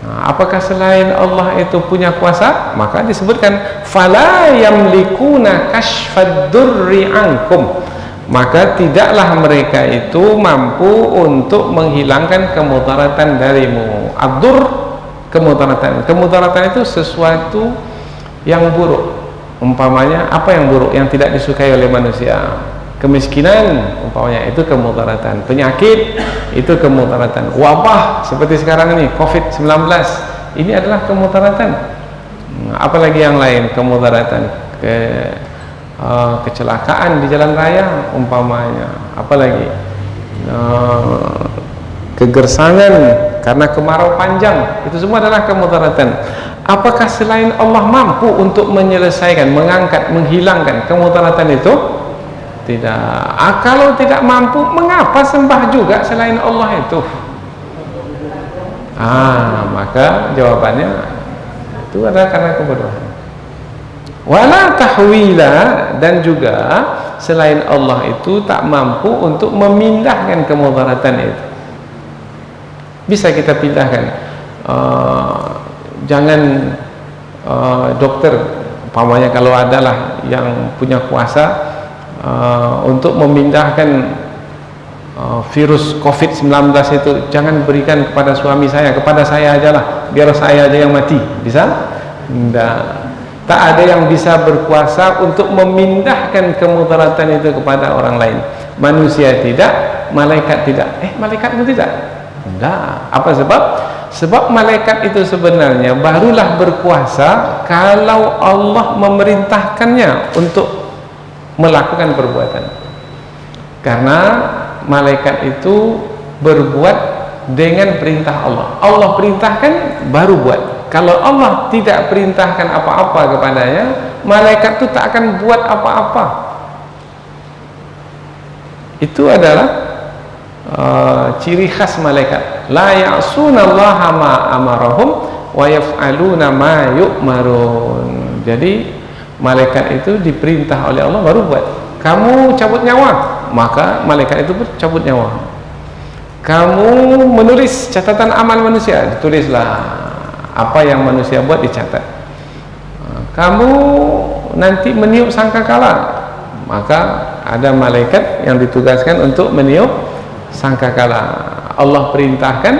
Nah, apakah selain Allah itu punya kuasa? Maka disebutkan fala yamlikuna kashfad durri ankum, maka tidaklah mereka itu mampu untuk menghilangkan kemudaratan darimu. Ad-dur, kemudaratan. Kemudaratan itu sesuatu yang buruk. Umpamanya apa yang buruk yang tidak disukai oleh manusia? Kemiskinan umpamanya itu kemudaratan, penyakit itu kemudaratan, wabah seperti sekarang ini COVID-19 ini adalah kemudaratan. Apalagi yang lain kemudaratan, kecelakaan di jalan raya umpamanya, apalagi kegersangan karena kemarau panjang, itu semua adalah kemudaratan. Apakah selain Allah mampu untuk menyelesaikan, mengangkat, menghilangkan kemudaratan itu? Tidak. Kalau tidak mampu, mengapa sembah juga selain Allah itu? Maka jawabannya itu adalah karena kebodohan. Wala tahwila, dan juga selain Allah itu tak mampu untuk memindahkan kemudaratan itu. Bisa kita pindahkan. Jangan dokter umpamanya kalau adalah yang punya kuasa untuk memindahkan virus COVID-19 itu, jangan berikan kepada suami saya, kepada saya ajalah, biar saya aja yang mati. Bisa? Tidak. Tak ada yang bisa berkuasa untuk memindahkan kemudaratan itu kepada orang lain. Manusia tidak, malaikat tidak. Malaikat pun tidak? Tidak. Apa sebab? Sebab malaikat itu sebenarnya barulah berkuasa kalau Allah memerintahkannya untuk melakukan perbuatan. Karena malaikat itu berbuat dengan perintah Allah. Allah perintahkan baru buat. Kalau Allah tidak perintahkan apa-apa kepadanya, malaikat itu tak akan buat apa-apa. Itu adalah ciri khas malaikat. La ya'sunallaha ma amarahum wa yaf'aluna ma yu'marun. Jadi malaikat itu diperintah oleh Allah baru buat. Kamu cabut nyawa, maka malaikat itu pun cabut nyawa. Kamu menulis catatan amal manusia, ditulislah. Apa yang manusia buat dicatat. Kamu nanti meniup sangkakala, maka ada malaikat yang ditugaskan untuk meniup sangkakala. Allah perintahkan,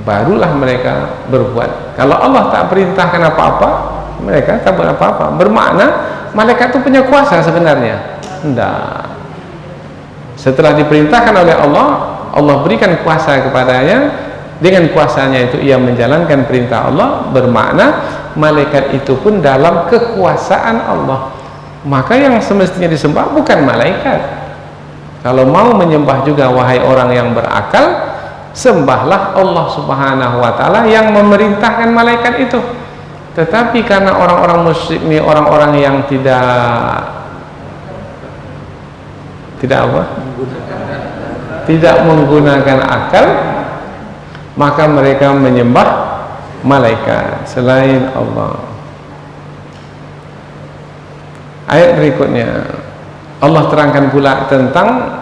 barulah mereka berbuat. Kalau Allah tak perintahkan apa-apa, mereka tak buat apa-apa. Bermakna malaikat itu punya kuasa sebenarnya? Tidak. Setelah diperintahkan oleh Allah, Allah berikan kuasa kepadanya. Dengan kuasanya itu ia menjalankan perintah Allah. Bermakna malaikat itu pun dalam kekuasaan Allah. Maka yang semestinya disembah bukan malaikat. Kalau mau menyembah juga, wahai orang yang berakal, sembahlah Allah Subhanahu wa ta'ala yang memerintahkan malaikat itu. Tetapi karena orang-orang musyrik ini orang-orang yang tidak menggunakan akal, maka mereka menyembah malaikat selain Allah. Ayat berikutnya Allah terangkan pula tentang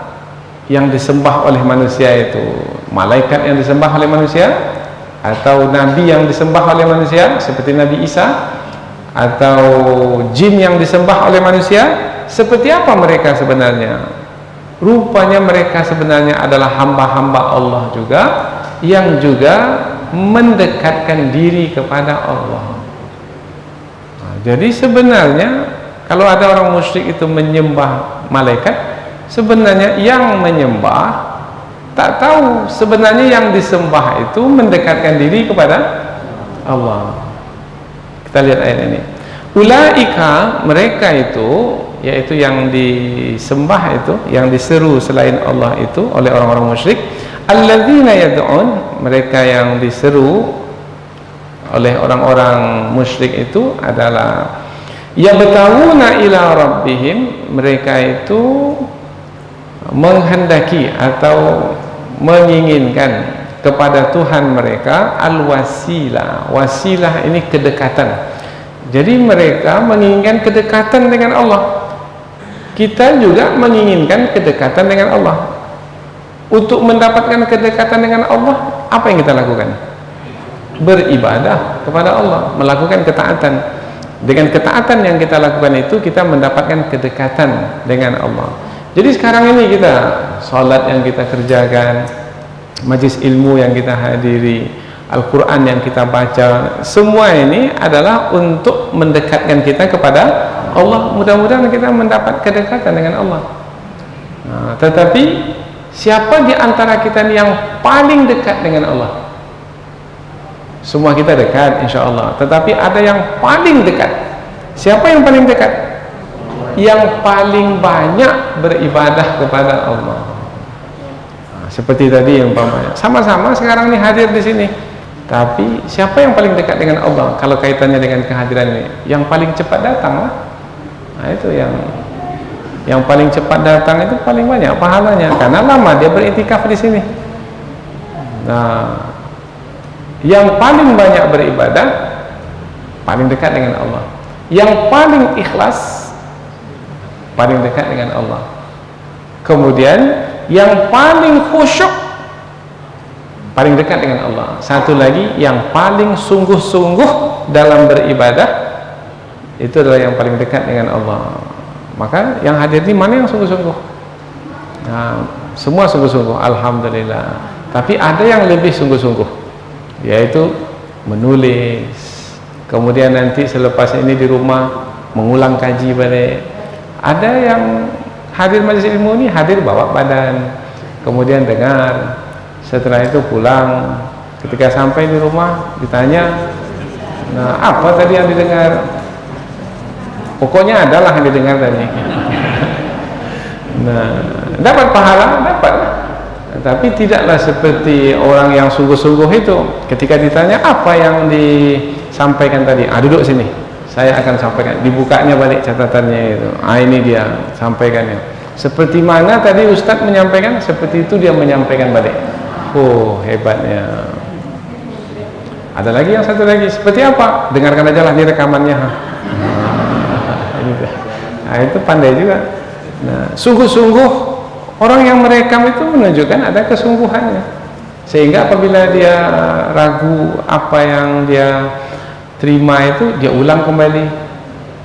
yang disembah oleh manusia itu, malaikat yang disembah oleh manusia, atau nabi yang disembah oleh manusia seperti Nabi Isa, atau jin yang disembah oleh manusia. Seperti apa mereka sebenarnya? Rupanya mereka sebenarnya adalah hamba-hamba Allah juga, yang juga mendekatkan diri kepada Allah. Jadi sebenarnya kalau ada orang musyrik itu menyembah malaikat, sebenarnya yang menyembah tak tahu sebenarnya yang disembah itu mendekatkan diri kepada Allah. Kita lihat ayat ini. Ulaika, mereka itu, yaitu yang disembah itu, yang diseru selain Allah itu oleh orang-orang musyrik, alladzina yad'un, mereka yang diseru oleh orang-orang musyrik itu adalah yabtaguna ila rabbihim, mereka itu menghendaki atau menginginkan kepada Tuhan mereka al-wasilah. Wasilah ini kedekatan. Jadi mereka menginginkan kedekatan dengan Allah. Kita juga menginginkan kedekatan dengan Allah. Untuk mendapatkan kedekatan dengan Allah, apa yang kita lakukan? Beribadah kepada Allah, melakukan ketaatan. Dengan ketaatan yang kita lakukan itu, kita mendapatkan kedekatan dengan Allah. Jadi sekarang ini kita salat yang kita kerjakan, majlis ilmu yang kita hadiri, Al-Quran yang kita baca, semua ini adalah untuk mendekatkan kita kepada Allah. Mudah-mudahan kita mendapat kedekatan dengan Allah. Tetapi siapa di antara kita yang paling dekat dengan Allah? Semua kita dekat insya Allah, tetapi ada yang paling dekat. Siapa yang paling dekat? Yang paling banyak beribadah kepada Allah. Seperti tadi yang umpamanya, sama-sama sekarang ini hadir di sini, tapi siapa yang paling dekat dengan Allah? Kalau kaitannya dengan kehadiran ini, yang paling cepat datang lah. Nah, itu yang paling cepat datang itu paling banyak pahalanya, karena lama dia beriktikaf di sini. Nah, yang paling banyak beribadah paling dekat dengan Allah. Yang paling ikhlas paling dekat dengan Allah. Kemudian yang paling khusyuk paling dekat dengan Allah. Satu lagi, yang paling sungguh-sungguh dalam beribadah itu adalah yang paling dekat dengan Allah. Maka yang hadir ini mana yang sungguh-sungguh? Nah, semua sungguh-sungguh, alhamdulillah. Tapi ada yang lebih sungguh-sungguh, yaitu menulis. Kemudian nanti selepas ini di rumah mengulang kaji balik. Ada yang hadir majlis ilmu ini, hadir bawa badan, kemudian dengar. Setelah itu pulang, ketika sampai di rumah ditanya, nah apa tadi yang didengar? Pokoknya adalah yang didengar tadi. Nah, dapat pahala, dapat. Tapi tidaklah seperti orang yang sungguh-sungguh itu. Ketika ditanya apa yang disampaikan tadi, duduk sini, saya akan sampaikan. Dibukanya balik catatannya itu. Ini dia sampaikannya. Seperti mana tadi Ustadz menyampaikan, seperti itu dia menyampaikan balik. Hebatnya. Ada lagi yang satu lagi, seperti apa? Dengarkan aja lah, ini rekamannya. Nah, itu pandai juga. Nah, sungguh-sungguh orang yang merekam itu menunjukkan ada kesungguhannya, sehingga apabila dia ragu apa yang dia terima itu, dia ulang kembali.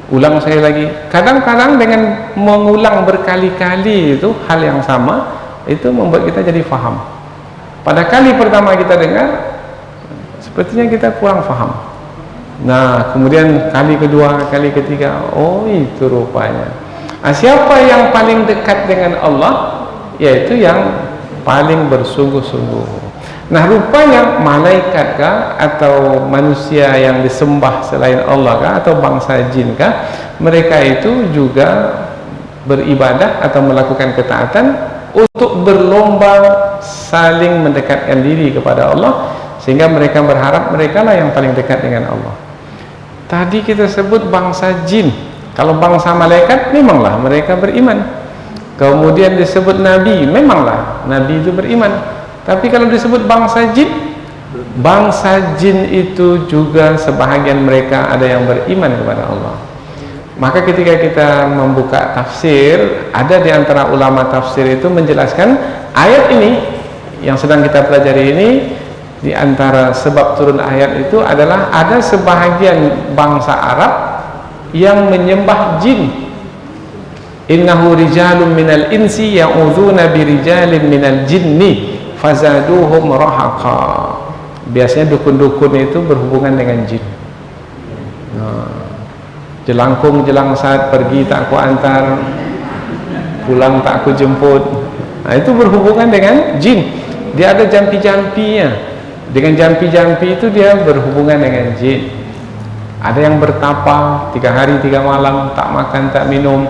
ulang sekali lagi. Kadang-kadang dengan mengulang berkali-kali itu hal yang sama, itu membuat kita jadi faham. Pada kali pertama kita dengar, sepertinya kita kurang faham. Nah, kemudian kali kedua, kali ketiga, oh itu rupanya. Siapa yang paling dekat dengan Allah? Yaitu yang paling bersungguh-sungguh. Nah, rupanya malaikat kah atau manusia yang disembah selain Allah kah atau bangsa jin kah, mereka itu juga beribadah atau melakukan ketaatan untuk berlomba saling mendekatkan diri kepada Allah, sehingga mereka berharap mereka lah yang paling dekat dengan Allah. Tadi kita sebut bangsa jin. Kalau bangsa malaikat, memanglah mereka beriman. Kemudian disebut nabi, memanglah nabi itu beriman. Tapi kalau disebut bangsa jin itu juga sebahagian mereka ada yang beriman kepada Allah. Maka ketika kita membuka tafsir, ada di antara ulama tafsir itu menjelaskan ayat ini yang sedang kita pelajari ini, di antara sebab turun ayat itu adalah ada sebahagian bangsa Arab yang menyembah jin. Innahu rijalun minal insi ya'udzuuna birijalin minal jinni fazaduhum rahaqa. Biasanya dukun-dukun itu berhubungan dengan jin. Jelangkung jelang saat pergi tak aku antar, pulang tak aku jemput. Nah, itu berhubungan dengan jin. Dia ada jampi-jampinya. Dengan jampi-jampi itu dia berhubungan dengan jin. Ada yang bertapa 3 hari 3 malam, tak makan tak minum,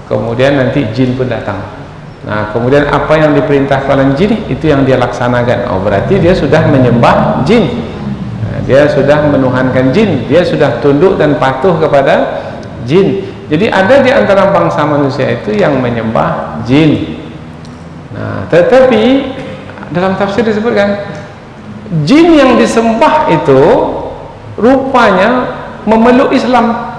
kemudian nanti jin pun datang. Nah, kemudian apa yang diperintahkan oleh jin itu yang dia laksanakan. Oh, berarti dia sudah menyembah jin. Nah, dia sudah menuhankan jin, dia sudah tunduk dan patuh kepada jin. Jadi ada di antara bangsa manusia itu yang menyembah jin. Nah, tetapi dalam tafsir disebutkan jin yang disembah itu rupanya memeluk Islam.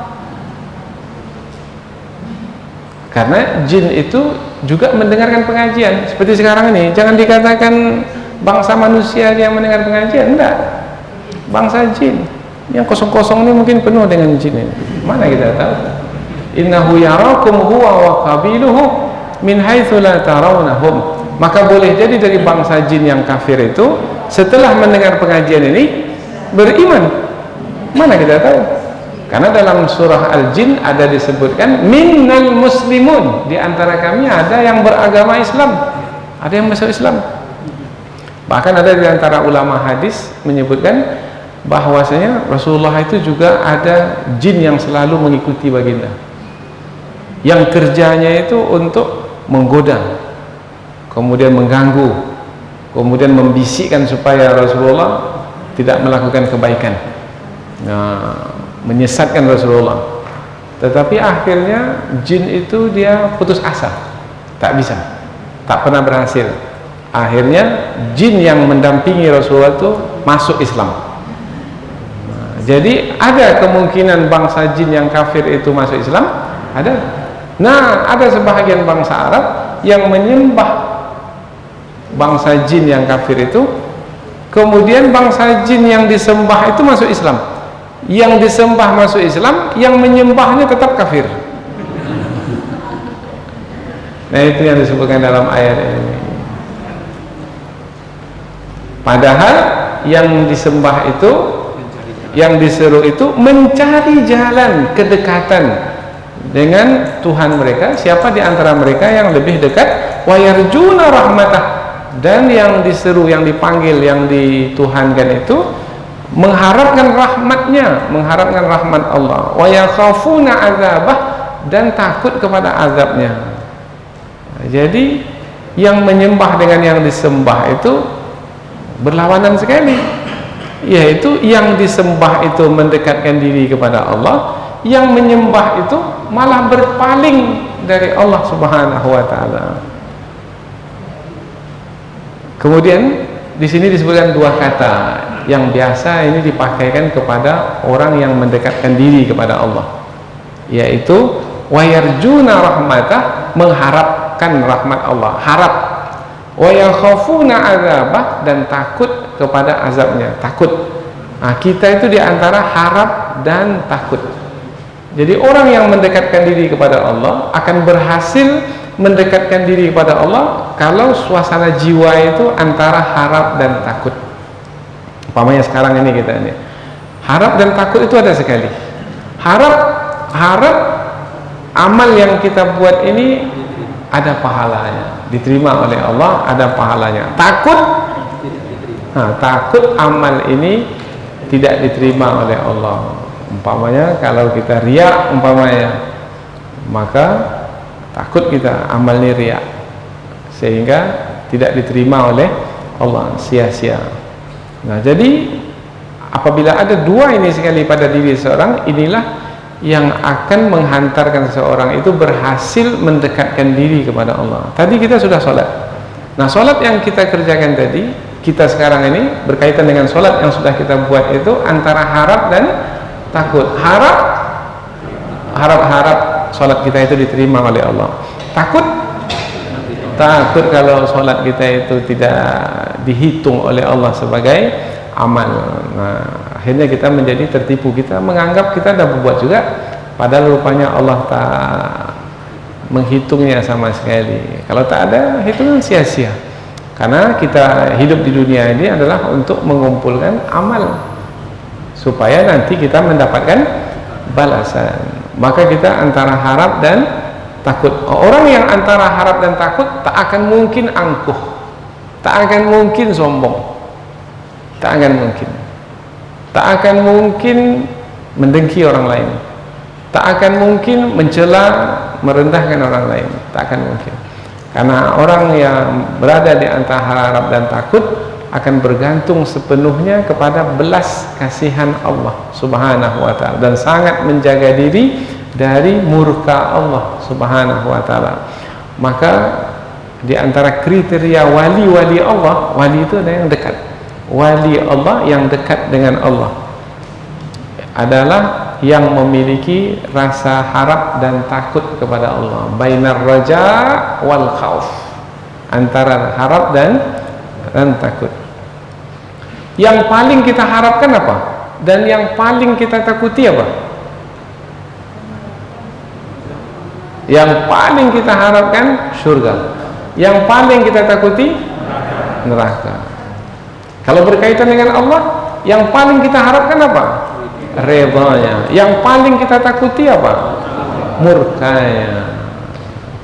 Karena jin itu juga mendengarkan pengajian. Seperti sekarang ini, jangan dikatakan bangsa manusia yang mendengar pengajian, enggak. Bangsa jin. Yang kosong-kosong ini mungkin penuh dengan jin ini. Mana kita tahu? Innahu yarakum huwa wa qabiluhu min haitsu la tarawnahum. Maka boleh jadi dari bangsa jin yang kafir itu setelah mendengar pengajian ini beriman. Mana kita tahu? Karena dalam surah Al-Jin ada disebutkan minnal muslimun, di antara kami ada yang beragama Islam, ada yang masuk Islam. Bahkan ada di antara ulama hadis menyebutkan bahwasanya Rasulullah itu juga ada jin yang selalu mengikuti baginda, yang kerjanya itu untuk menggoda, kemudian mengganggu, kemudian membisikkan supaya Rasulullah tidak melakukan kebaikan. Nah, menyesatkan Rasulullah. Tetapi akhirnya jin itu dia putus asa, tak bisa, tak pernah berhasil. Akhirnya jin yang mendampingi Rasulullah itu masuk Islam. Nah, jadi ada kemungkinan bangsa jin yang kafir itu masuk Islam, ada. Nah, ada sebahagian bangsa Arab yang menyembah bangsa jin yang kafir itu, kemudian bangsa jin yang disembah itu masuk Islam. Yang disembah masuk Islam, yang menyembahnya tetap kafir. Nah, itu yang disebutkan dalam ayat ini. Padahal yang disembah itu, yang diseru itu mencari jalan kedekatan dengan Tuhan mereka. Siapa di antara mereka yang lebih dekat? Wa yarjuna rahmatah. Dan yang diseru, yang dipanggil, yang dituhankan itu mengharapkan rahmatnya, mengharapkan rahmat Allah. Wa yakhafuna azabah, dan takut kepada azabnya. Nah, jadi yang menyembah dengan yang disembah itu berlawanan sekali. Yaitu yang disembah itu mendekatkan diri kepada Allah, yang menyembah itu malah berpaling dari Allah Subhanahu wa taala. Kemudian di sini disebutkan 2 kata yang biasa ini dipakaikan kepada orang yang mendekatkan diri kepada Allah, yaitu wayarjuna rahmatah, mengharapkan rahmat Allah, harap, wayakhafuna azabah, dan takut kepada azabnya, takut. Nah, kita itu diantara harap dan takut. Jadi orang yang mendekatkan diri kepada Allah akan berhasil mendekatkan diri kepada Allah kalau suasana jiwa itu antara harap dan takut. Umpamanya sekarang ini kita ini, harap dan takut itu ada sekali. Harap amal yang kita buat ini ada pahalanya, diterima oleh Allah, ada pahalanya. Takut amal ini tidak diterima oleh Allah. Umpamanya kalau kita riak umpamanya, maka takut kita amal ini riak sehingga tidak diterima oleh Allah, sia-sia. Nah, jadi apabila ada dua ini sekali pada diri seorang, inilah yang akan menghantarkan seseorang itu berhasil mendekatkan diri kepada Allah. Tadi kita sudah sholat. Nah, sholat yang kita kerjakan tadi, kita sekarang ini berkaitan dengan sholat yang sudah kita buat itu antara harap dan takut. Harap sholat kita itu diterima oleh Allah. Takut kalau sholat kita itu tidak dihitung oleh Allah sebagai amal. Nah, akhirnya kita menjadi tertipu, kita menganggap kita dah berbuat juga, padahal rupanya Allah tak menghitungnya sama sekali. Kalau tak ada hitungan, sia-sia. Karena kita hidup di dunia ini adalah untuk mengumpulkan amal supaya nanti kita mendapatkan balasan. Maka kita antara harap dan takut. Orang yang antara harap dan takut tak akan mungkin angkuh, tak akan mungkin sombong, tak akan mungkin mendengki orang lain, tak akan mungkin mencela, merendahkan orang lain, tak akan mungkin. Karena orang yang berada di antara harap dan takut akan bergantung sepenuhnya kepada belas kasihan Allah Subhanahu wa ta'ala, dan sangat menjaga diri dari murka Allah Subhanahu wa ta'ala. Maka di antara kriteria wali-wali Allah, wali itu ada yang dekat. Wali Allah yang dekat dengan Allah adalah yang memiliki rasa harap dan takut kepada Allah, bainar raja wal khauf, antara harap dan takut. Yang paling kita harapkan apa? Dan yang paling kita takuti apa? Yang paling kita harapkan surga, yang paling kita takuti neraka. Kalau berkaitan dengan Allah, yang paling kita harapkan apa? Redanya. Yang paling kita takuti apa? Murkanya.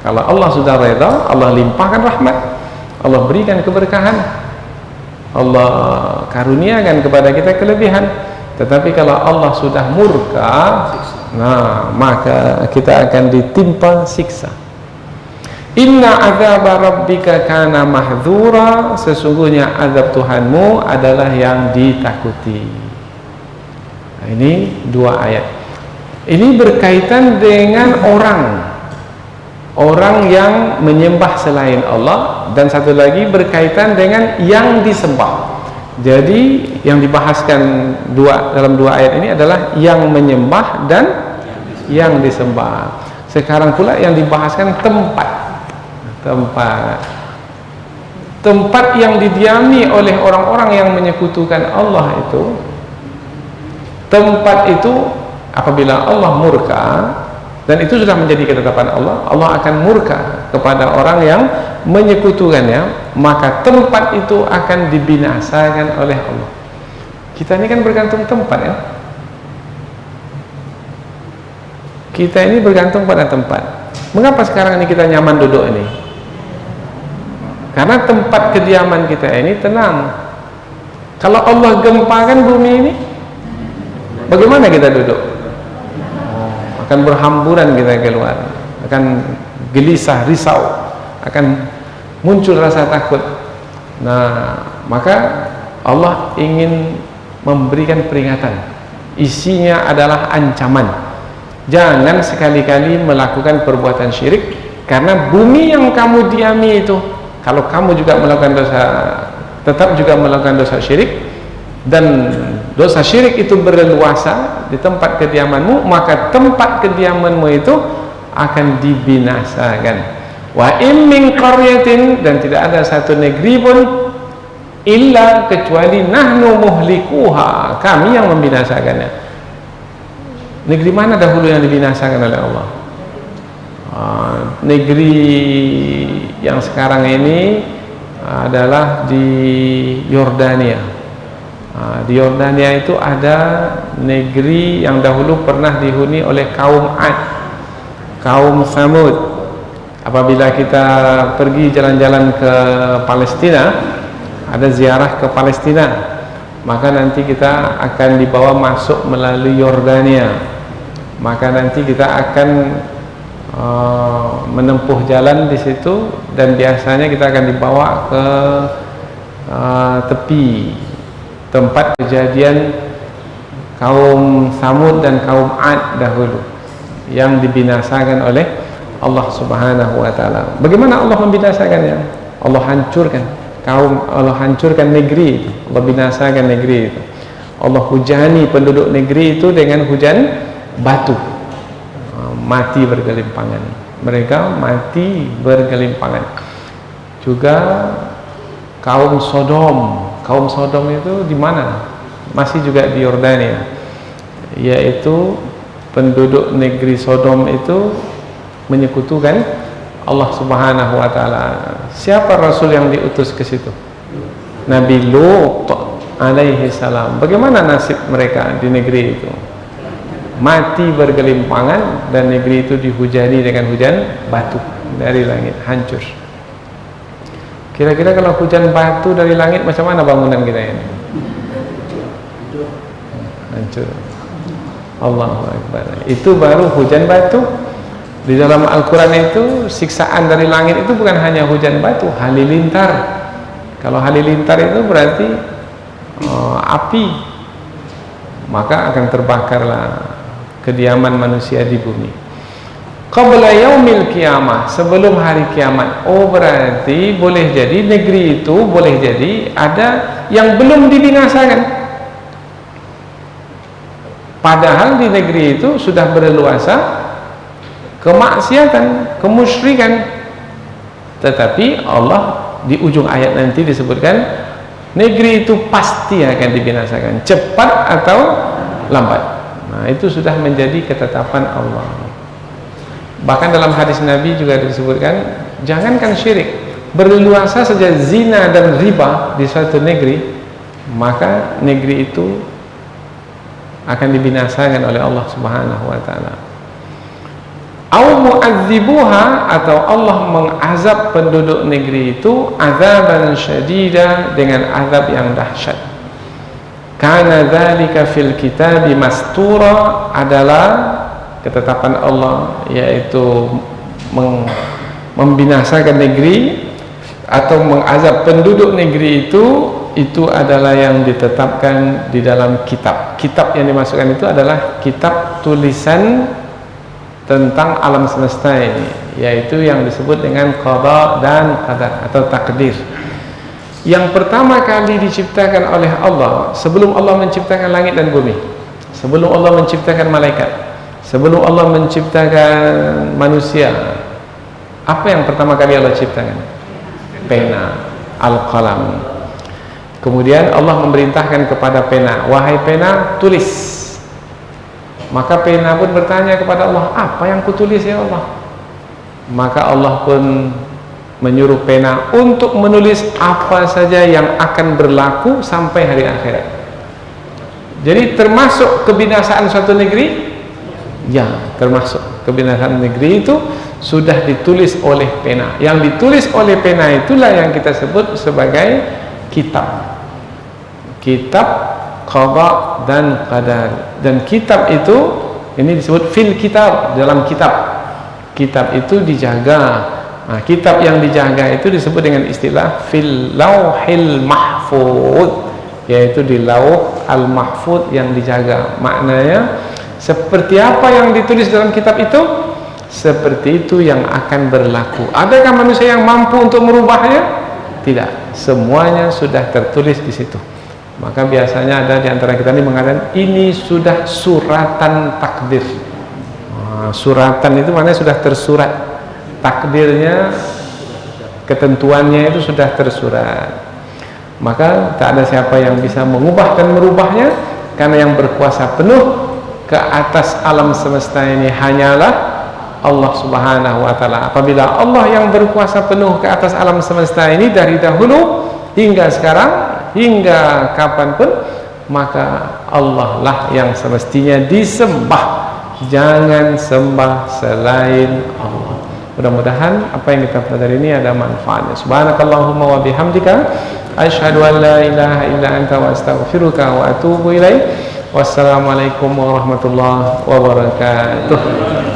Kalau Allah sudah reda, Allah limpahkan rahmat, Allah berikan keberkahan, Allah karuniakan kepada kita kelebihan. Tetapi kalau Allah sudah murka, nah maka kita akan ditimpa siksa. Inna azaba rabbika kana mahdzura, sesungguhnya azab Tuhanmu adalah yang ditakuti. Nah, ini dua ayat. Ini berkaitan dengan orang yang menyembah selain Allah, dan satu lagi berkaitan dengan yang disembah. Jadi yang dibahaskan dalam dua ayat ini adalah yang menyembah dan yang disembah. Sekarang pula yang dibahaskan tempat yang didiami oleh orang-orang yang menyekutukan Allah itu. Tempat itu apabila Allah murka, dan itu sudah menjadi ketetapan Allah, Allah akan murka kepada orang yang menyekutukannya, maka tempat itu akan dibinasakan oleh Allah. Kita ini kan bergantung tempat ya. Kita ini bergantung pada tempat. Mengapa sekarang ini kita nyaman duduk ini? Karena tempat kediaman kita ini tenang. Kalau Allah gempakan bumi ini, bagaimana kita duduk? Akan berhamburan kita keluar, akan gelisah, risau, akan muncul rasa takut. Nah, maka Allah ingin memberikan peringatan. Isinya adalah ancaman. Jangan sekali-kali melakukan perbuatan syirik, karena bumi yang kamu diami itu, kalau kamu juga melakukan dosa, tetap juga melakukan dosa syirik, dan dosa syirik itu berleluasa di tempat kediamanmu, maka tempat kediamanmu itu akan dibinasakan. Wa in min qaryatin, dan tidak ada satu negeri pun illa kecuali nahnu muhlikuha, kami yang membinasakannya. Negeri mana dahulu yang dibinasakan oleh Allah? Negeri yang sekarang ini adalah di Yordania. Di Yordania itu ada negeri yang dahulu pernah dihuni oleh kaum Ad, kaum Samud. Apabila kita pergi jalan-jalan ke Palestina, ada ziarah ke Palestina, maka nanti kita akan dibawa masuk melalui Yordania. Maka nanti kita akan menempuh jalan di situ, dan biasanya kita akan dibawa ke tepi tempat kejadian kaum Samud dan kaum Ad dahulu yang dibinasakan oleh Allah Subhanahu wa taala. Bagaimana Allah membinasakannya? Allah hancurkan Allah hancurkan negeri itu, Allah binasakan negeri itu. Allah hujani penduduk negeri itu dengan hujan batu. Mati bergelimpangan, mereka mati bergelimpangan. Juga kaum Sodom itu di mana? Masih juga di Yordania, yaitu penduduk negeri Sodom itu menyekutukan Allah Subhanahu wa taala. Siapa rasul yang diutus ke situ? Nabi Lut alaihi salam. Bagaimana nasib mereka di negeri itu? Mati bergelimpangan, dan negeri itu dihujani dengan hujan batu dari langit, hancur. Kira-kira kalau hujan batu dari langit, macam mana bangunan kita ini? Hancur. Allahu Akbar. Itu baru hujan batu. Di dalam Al-Quran itu siksaan dari langit itu bukan hanya hujan batu, halilintar. Kalau halilintar itu berarti api, maka akan terbakarlah kediaman manusia di bumi. Qabla yaumil qiyamah, sebelum hari kiamat. Oh, berarti boleh jadi negeri itu boleh jadi ada yang belum dibinasakan, padahal di negeri itu sudah berleluasa kemaksiatan, kemusyrikan. Tetapi Allah di ujung ayat nanti disebutkan negeri itu pasti akan dibinasakan, cepat atau lambat. Nah, itu sudah menjadi ketetapan Allah. Bahkan dalam hadis Nabi juga disebutkan, jangankan syirik, berleluasa saja zina dan riba di suatu negeri, maka negeri itu akan dibinasakan oleh Allah Subhanahu wa taala. Au mu'adzibuha, atau Allah mengazab penduduk negeri itu azaban syadida, dengan azab yang dahsyat. Kana dzalika fil kitabi mastura, adalah ketetapan Allah, yaitu membinasakan negeri atau mengazab penduduk negeri itu adalah yang ditetapkan di dalam kitab. Kitab yang dimasukkan itu adalah kitab tulisan tentang alam semesta ini, yaitu yang disebut dengan qada dan qadar atau takdir. Yang pertama kali diciptakan oleh Allah, sebelum Allah menciptakan langit dan bumi, sebelum Allah menciptakan malaikat, sebelum Allah menciptakan manusia, apa yang pertama kali Allah ciptakan? Pena, al-qalam. Kemudian Allah memerintahkan kepada pena, wahai pena, tulis. Maka pena pun bertanya kepada Allah, apa yang kutulis ya Allah? Maka Allah pun menyuruh pena untuk menulis apa saja yang akan berlaku sampai hari akhirat. Jadi termasuk kebinasaan suatu negeri? Ya, termasuk kebinasaan negeri itu sudah ditulis oleh pena. Yang ditulis oleh pena itulah yang kita sebut sebagai kitab. Kitab qada dan qadar. Dan kitab itu, ini disebut fil kitab, dalam kitab. Kitab itu dijaga. Nah, kitab yang dijaga itu disebut dengan istilah fil lauhil mahfud, yaitu di lauh al mahfud yang dijaga. Maknanya seperti apa yang ditulis dalam kitab itu, seperti itu yang akan berlaku. Adakah manusia yang mampu untuk merubahnya? Tidak, semuanya sudah tertulis di situ. Maka biasanya ada di antara kita ini mengatakan ini sudah suratan takdir. Suratan itu maknanya sudah tersurat. Takdirnya, ketentuannya itu sudah tersurat. Maka tak ada siapa yang bisa mengubah dan merubahnya, karena yang berkuasa penuh ke atas alam semesta ini hanyalah Allah Subhanahu wa Ta'ala. Apabila Allah yang berkuasa penuh ke atas alam semesta ini dari dahulu hingga sekarang, hingga kapanpun, maka Allah lah yang semestinya disembah. Jangan sembah selain Allah. Mudah-mudahan apa yang kita pelajari ini ada manfaatnya. Subhanakallahumma wa bihamdika asyhadu an la ilaha illa anta wa astaghfiruka wa atubu ilaik. Wassalamualaikum warahmatullahi wabarakatuh.